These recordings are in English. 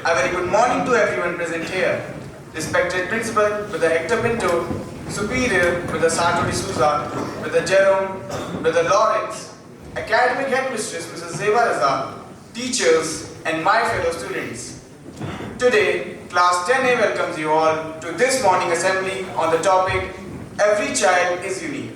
A very good morning to everyone present here. Respected Principal, Brother Hector Pinto, Superior, Brother Santo D'Souza, Brother Jerome, Brother Lawrence, Academic Headmistress, Mrs. Zeva Raza, teachers, and my fellow students. Today, Class 10A welcomes you all to this morning assembly on the topic, Every Child is Unique.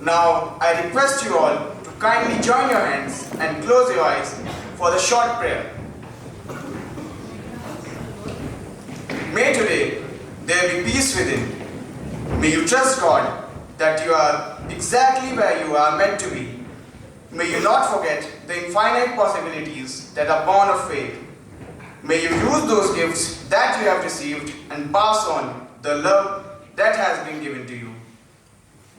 Now, I request you all to kindly join your hands and close your eyes for the short prayer. May today there be peace within. May you trust God that you are exactly where you are meant to be. May you not forget the infinite possibilities that are born of faith. May you use those gifts that you have received and pass on the love that has been given to you.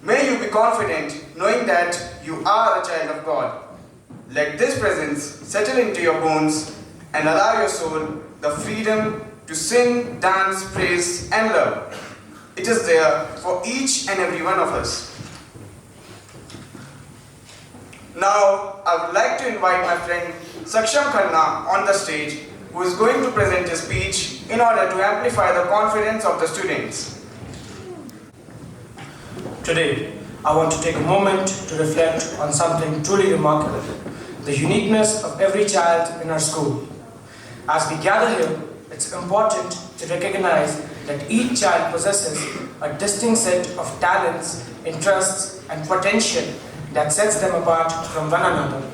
May you be confident knowing that you are a child of God. Let this presence settle into your bones and allow your soul the freedom to sing, dance, praise, and love. It is there for each and every one of us. Now, I would like to invite my friend Saksham Khanna on the stage, who is going to present his speech in order to amplify the confidence of the students. Today, I want to take a moment to reflect on something truly remarkable, the uniqueness of every child in our school. As we gather here, it's important to recognize that each child possesses a distinct set of talents, interests, and potential that sets them apart from one another.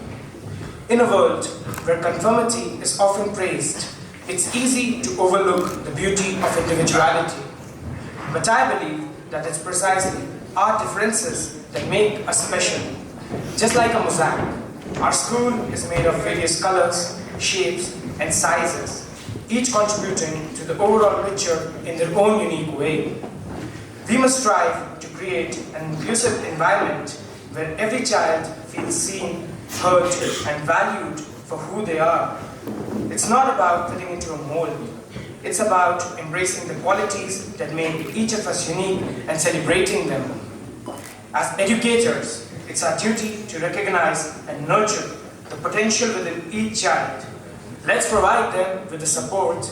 In a world where conformity is often praised, it's easy to overlook the beauty of individuality. But I believe that it's precisely our differences that make us special. Just like a mosaic, our school is made of various colors, shapes, and sizes, each contributing to the overall picture in their own unique way. We must strive to create an inclusive environment where every child feels seen, heard, and valued for who they are. It's not about fitting into a mold. It's about embracing the qualities that make each of us unique and celebrating them. As educators, it's our duty to recognize and nurture the potential within each child. Let's provide them with the support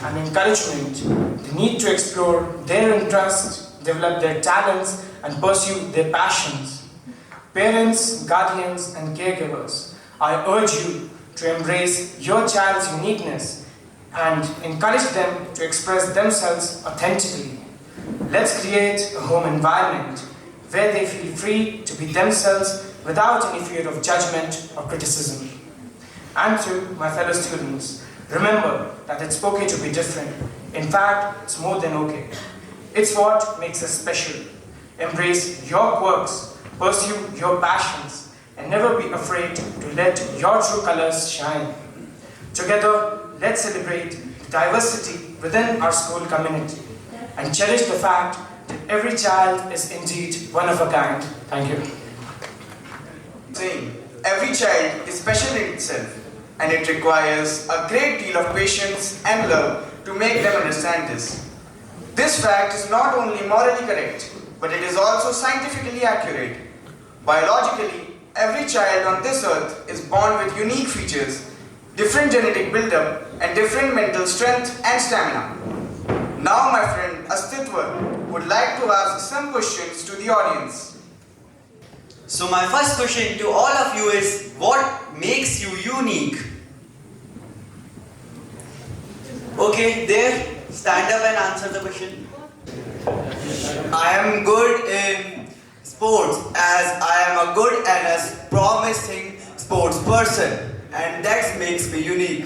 and encouragement they need to explore their interests, develop their talents, and pursue their passions. Parents, guardians, and caregivers, I urge you to embrace your child's uniqueness and encourage them to express themselves authentically. Let's create a home environment where they feel free to be themselves without any fear of judgment or criticism. And to my fellow students, remember that it's okay to be different. In fact, it's more than okay. It's what makes us special. Embrace your quirks, pursue your passions, and never be afraid to let your true colors shine. Together, let's celebrate the diversity within our school community and cherish the fact that every child is indeed one of a kind. Thank you. Saying, every child is special in itself, and it requires a great deal of patience and love to make them understand this. This fact is not only morally correct, but it is also scientifically accurate. Biologically, every child on this earth is born with unique features, different genetic build-up, and different mental strength and stamina. Now my friend Astitwa would like to ask some questions to the audience. So my first question to all of you is, what makes you unique? Okay, there, stand up and answer the question. I am good in sports as I am a good and a promising sports person, and that makes me unique.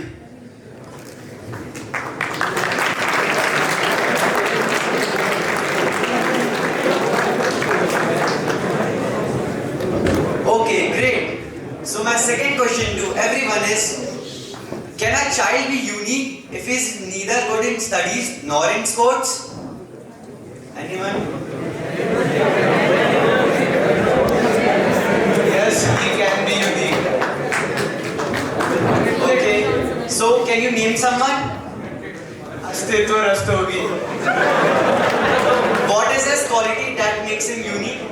Okay, great. So my second question to everyone is, can a child be unique if he is neither good in studies nor in sports? Anyone? Yes, he can be unique. Okay, so can you name someone? Astitwa Rastogi. What is his quality that makes him unique?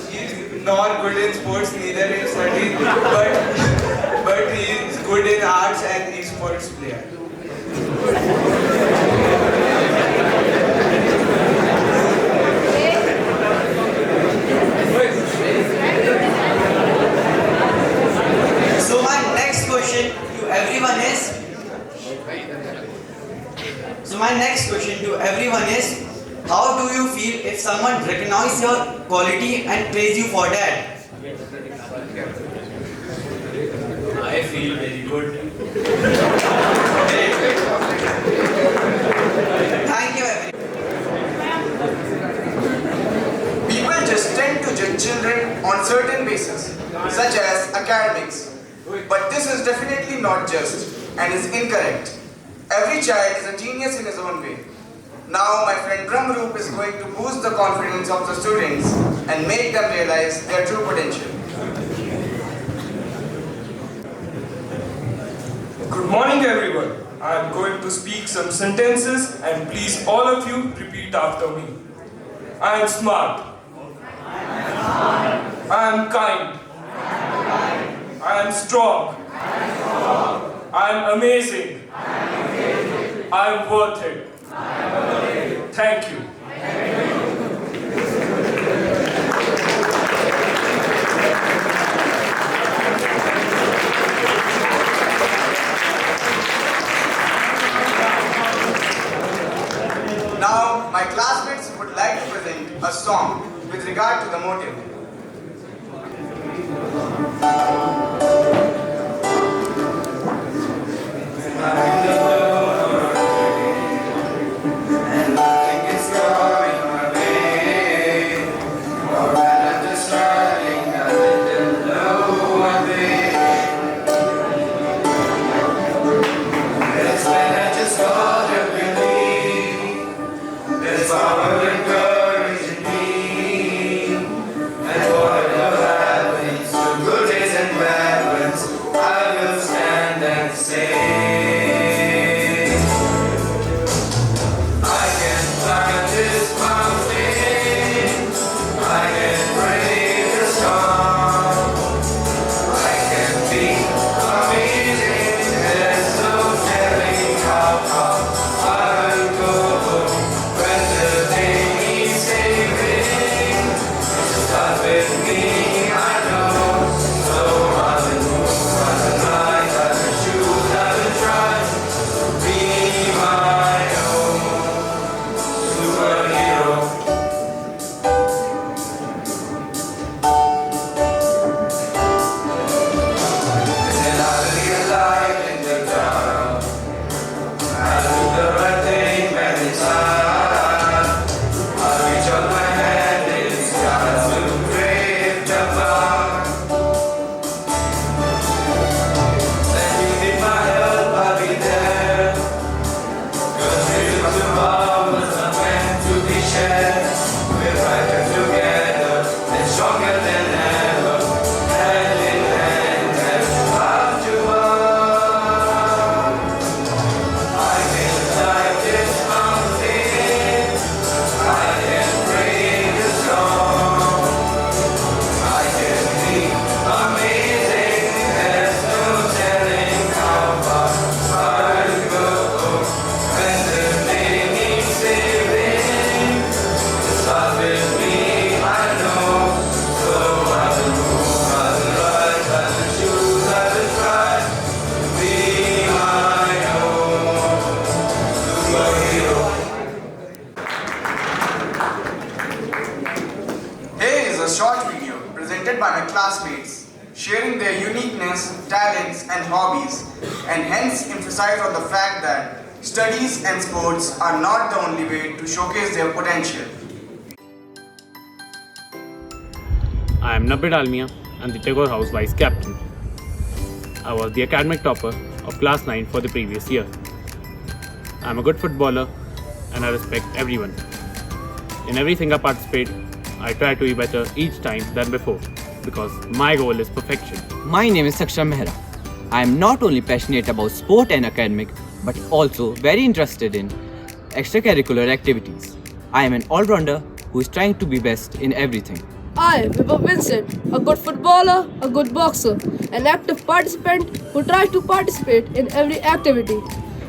He's not good in sports, neither in studies, but but he is good in arts and esports player. So my next question to everyone is, how do you feel if someone recognizes your quality and praise you for that? I feel very good. Thank you everyone. People just tend to judge children on certain bases, such as academics. But this is definitely not just and is incorrect. Every child is a genius in his own way. Now my friend Brahmaroop is going to boost the confidence of the students and make them realize their true potential. Good morning everyone. I am going to speak some sentences and please all of you repeat after me. I am smart. I am kind. I am strong. I am amazing. I am worth it. Thank you. Now my classmates would like to present a song with regard to the motive. By my classmates, sharing their uniqueness, talents and hobbies, and hence emphasize on the fact that studies and sports are not the only way to showcase their potential. I am Nabbid Almia and the Tagore House Vice Captain. I was the academic topper of class 9 for the previous year. I am a good footballer and I respect everyone. In everything I participate, I try to be better each time than before because my goal is perfection. My name is Saksham Mehra. I am not only passionate about sport and academic but also very interested in extracurricular activities. I am an all-rounder who is trying to be best in everything. I, Vibhav Vincent, a good footballer, a good boxer, an active participant who tries to participate in every activity.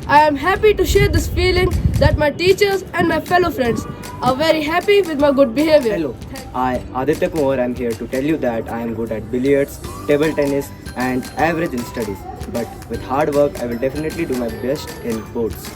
I am happy to share this feeling that my teachers and my fellow friends are very happy with my good behavior. Hello, I Aditya Kumar am here to tell you that I am good at billiards, table tennis and average in studies. But with hard work I will definitely do my best in boards.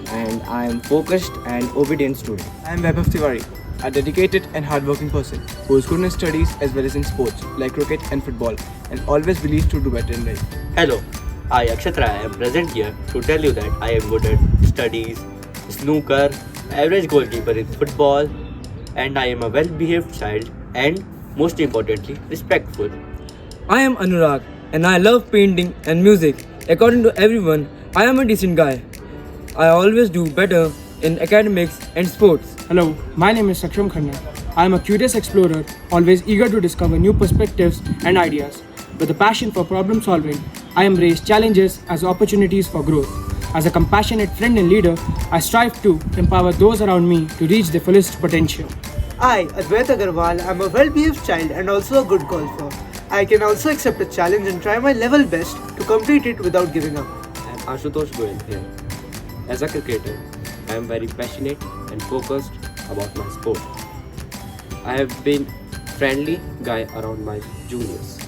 And I am focused and obedient student. I am Vaibhav Tiwari, a dedicated and hardworking person who is good in studies as well as in sports like cricket and football and always believes to do better in life. Hello, I Akshat Rai am present here to tell you that I am good at studies, snooker, average goalkeeper in football, and I am a well-behaved child and most importantly respectful. I am Anurag and I love painting and music. According to everyone, I am a decent guy. I always do better in academics and sports. Hello, my name is Saksham Khanna. I am a curious explorer, always eager to discover new perspectives and ideas. With a passion for problem solving, I embrace challenges as opportunities for growth. As a compassionate friend and leader, I strive to empower those around me to reach their fullest potential. I, Advait Agarwal, am a well-behaved child and also a good golfer. I can also accept a challenge and try my level best to complete it without giving up. I am Ashutosh Goyal here. As a cricketer, I am very passionate and focused about my sport. I have been friendly guy around my juniors.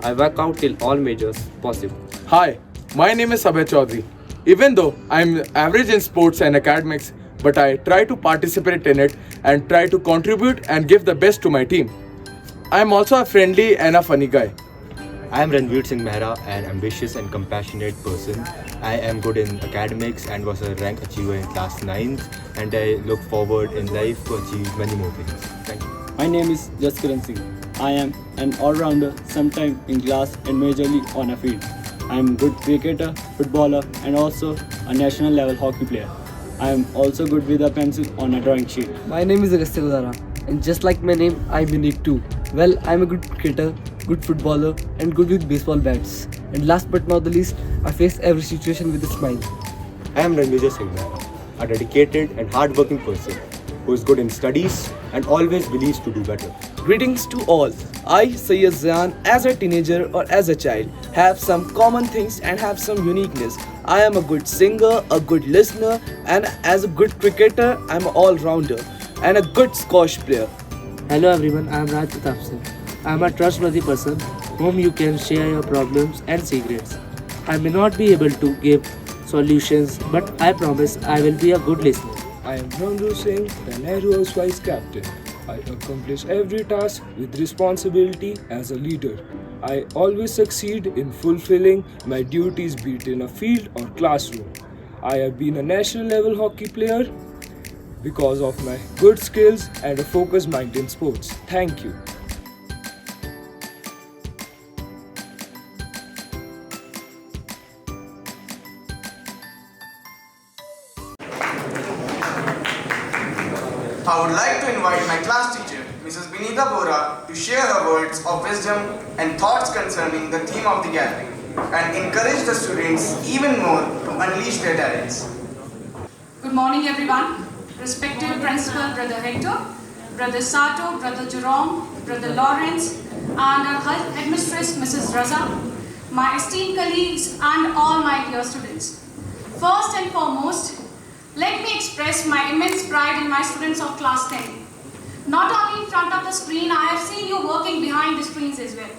I work out till all majors possible. Hi, my name is Abhay Chaudhary. Even though I am average in sports and academics, but I try to participate in it and try to contribute and give the best to my team. I am also a friendly and a funny guy. I am Ranveer Singh Mehra, an ambitious and compassionate person. I am good in academics and was a rank achiever in class 9th, and I look forward in life to achieve many more things. Thank you. My name is Jaskaran Singh. I am an all-rounder, sometime in class and majorly on a field. I am a good cricketer, footballer and also a national level hockey player. I am also good with a pencil on a drawing sheet. My name is Agastya Vadara and just like my name, I am unique too. Well, I am a good cricketer, good footballer and good with baseball bats. And last but not the least, I face every situation with a smile. I am Ranveer Singh Mehra, a dedicated and hardworking person who is good in studies and always believes to do better. Greetings to all. I, Sayyid Zayan, as a teenager or as a child, have some common things and have some uniqueness. I am a good singer, a good listener, and as a good cricketer, I am an all-rounder and a good squash player. Hello everyone, I am Raj Pratap Singh. I am a trustworthy person whom you can share your problems and secrets. I may not be able to give solutions, but I promise I will be a good listener. I am Ranveer Singh, the Nehru House Vice Captain. I accomplish every task with responsibility as a leader. I always succeed in fulfilling my duties, be it in a field or classroom. I have been a national level hockey player because of my good skills and a focused mind in sports. Thank you. I would like to invite my class teacher, Mrs. Binita Bora, to share her words of wisdom and thoughts concerning the theme of the gathering and encourage the students even more to unleash their talents. Good morning everyone. Respected Principal Brother Hector, Brother Sato, Brother Jerome, Brother Lawrence and our Headmistress Mrs. Raza, my esteemed colleagues and all my dear students. First and foremost, let me express my immense pride in my students of class 10. Not only in front of the screen, I have seen you working behind the screens as well.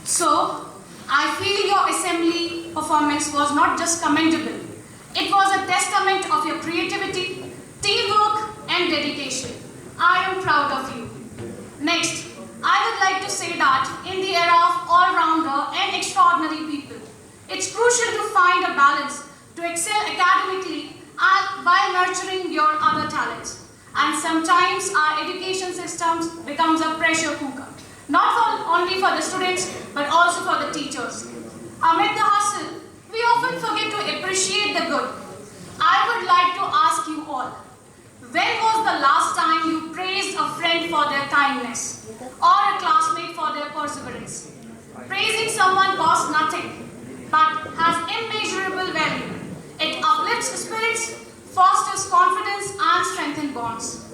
So, I feel your assembly performance was not just commendable. It was a testament of your creativity, teamwork and dedication. I am proud of you. Next, I would like to say that in the era of all-rounder and extraordinary people, it's crucial to find a balance to excel academically while nurturing your other talents. And sometimes our education systems becomes a pressure cooker, not only for the students but also for the teachers. Amid the hustle, we often forget to appreciate the good. I would like to ask you all, when was the last time you praised a friend for their kindness or a classmate for their perseverance? Praising someone costs nothing but has immeasurable value. It uplifts spirits, fosters confidence and strengthens bonds.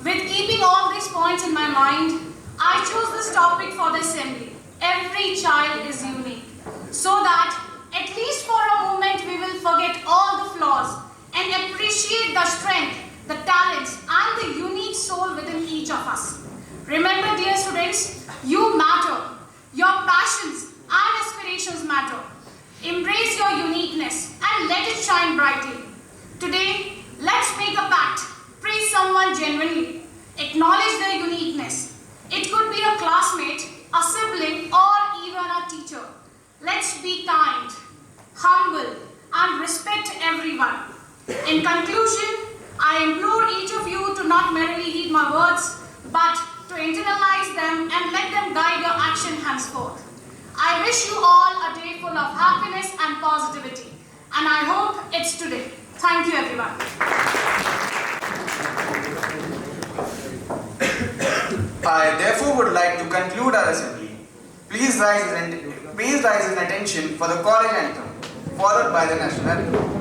With keeping all these points in my mind, I chose this topic for the assembly. Every child is unique. So that at least for a moment we will forget all the flaws and appreciate the strength, the talents and the unique soul within each of us. Remember, dear students, you matter. Your passions and aspirations matter. Embrace your uniqueness and let it shine brightly. Today, let's make a pact. Praise someone genuinely. Acknowledge their uniqueness. It could be a classmate, a sibling, or even a teacher. Let's be kind, humble, and respect everyone. In conclusion, I implore each of you to not merely heed my words, but to internalize them and let them guide your action henceforth. I wish you all a day full of happiness and positivity, and I hope it's today. Thank you, everyone. I therefore would like to conclude our assembly. Please rise in attention for the college anthem, followed by the national anthem.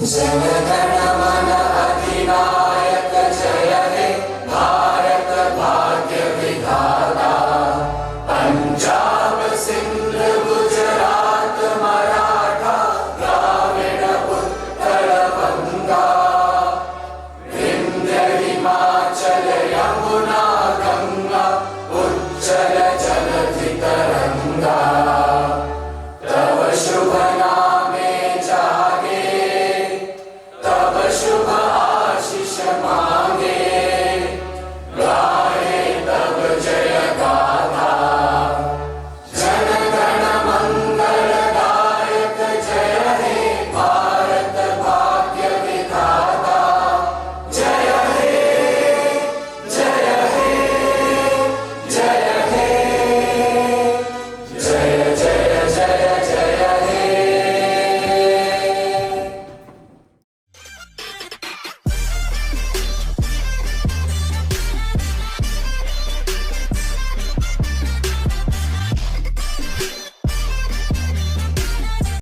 Jana Gana Mana Adina